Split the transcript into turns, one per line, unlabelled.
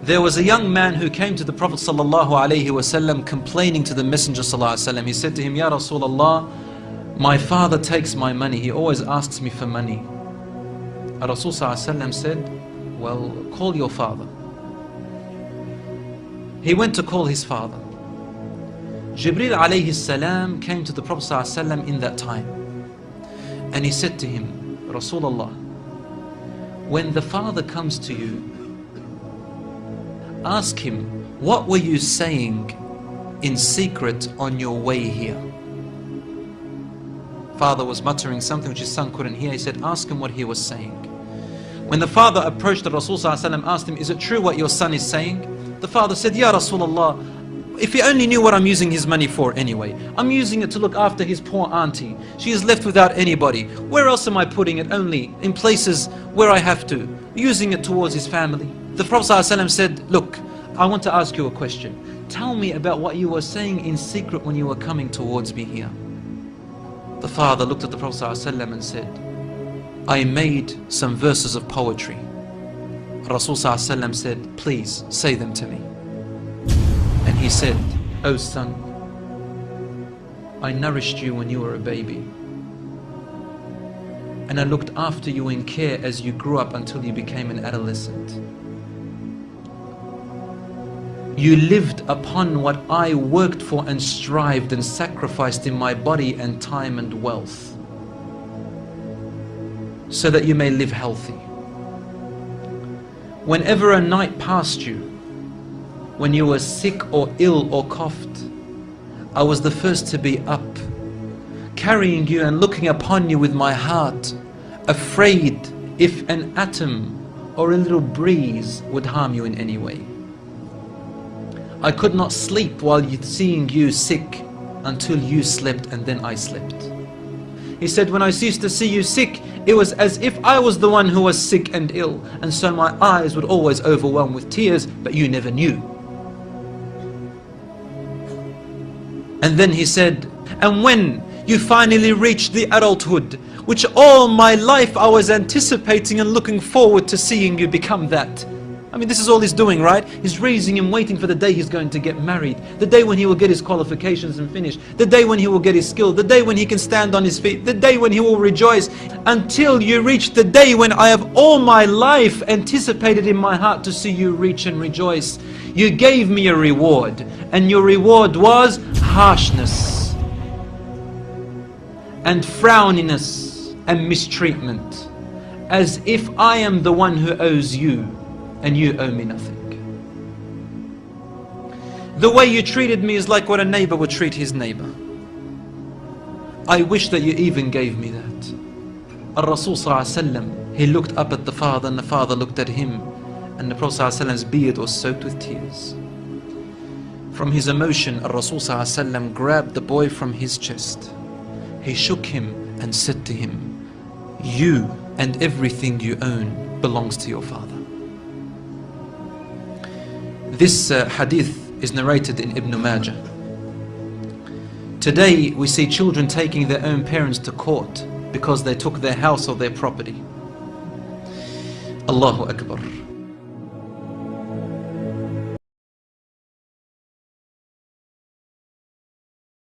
There was a young man who came to the Prophet ﷺ complaining to the Messenger ﷺ. He said to him, Ya Rasulullah, my father takes my money. He always asks me for money. Rasul ﷺ said, well, call your father. He went to call his father. Jibreel alayhi salam came to the Prophet ﷺ in that time. And he said to him, Rasulullah, when the father comes to you, ask him, what were you saying in secret on your way here? Father was muttering something which his son couldn't hear. He said, ask him what he was saying. When the father approached the Rasul ﷺ, asked him, is it true what your son is saying? The father said, Ya Rasulullah, if he only knew what I'm using his money for anyway. I'm using it to look after his poor auntie. She is left without anybody. Where else am I putting it? Only in places where I have to. Using it towards his family. The Prophet ﷺ said, look, I want to ask you a question. Tell me about what you were saying in secret when you were coming towards me here. The father looked at the Prophet ﷺ and said, I made some verses of poetry. Rasul ﷺ said, please say them to me. And he said, oh son, I nourished you when you were a baby. And I looked after you in care as you grew up until you became an adolescent. You lived upon what I worked for and strived and sacrificed in my body and time and wealth, so that you may live healthy. Whenever a night passed you, when you were sick or ill or coughed, I was the first to be up, carrying you and looking upon you with my heart, afraid if an atom or a little breeze would harm you in any way. I could not sleep while seeing you sick until you slept, and then I slept. He said, when I used to see you sick, it was as if I was the one who was sick and ill, and so my eyes would always overwhelm with tears, but you never knew. And then he said, and when you finally reached the adulthood, which all my life I was anticipating and looking forward to seeing you become that. I mean, this is all he's doing, right? He's raising him, waiting for the day he's going to get married, the day when he will get his qualifications and finish, the day when he will get his skill, the day when he can stand on his feet, the day when he will rejoice, until you reach the day when I have all my life anticipated in my heart to see you reach and rejoice. You gave me a reward, and your reward was harshness and frowniness and mistreatment, as if I am the one who owes you and you owe me nothing. The way you treated me is like what a neighbor would treat his neighbor. I wish that you even gave me that. Al-Rasul ﷺ, he looked up at the father, and the father looked at him, and the Prophet ﷺ's beard was soaked with tears. From his emotion, Al-Rasul ﷺ grabbed the boy from his chest. He shook him and said to him, you and everything you own belongs to your father. This hadith is narrated in Ibn Majah. Today we see children taking their own parents to court because they took their house or their property. Allahu Akbar.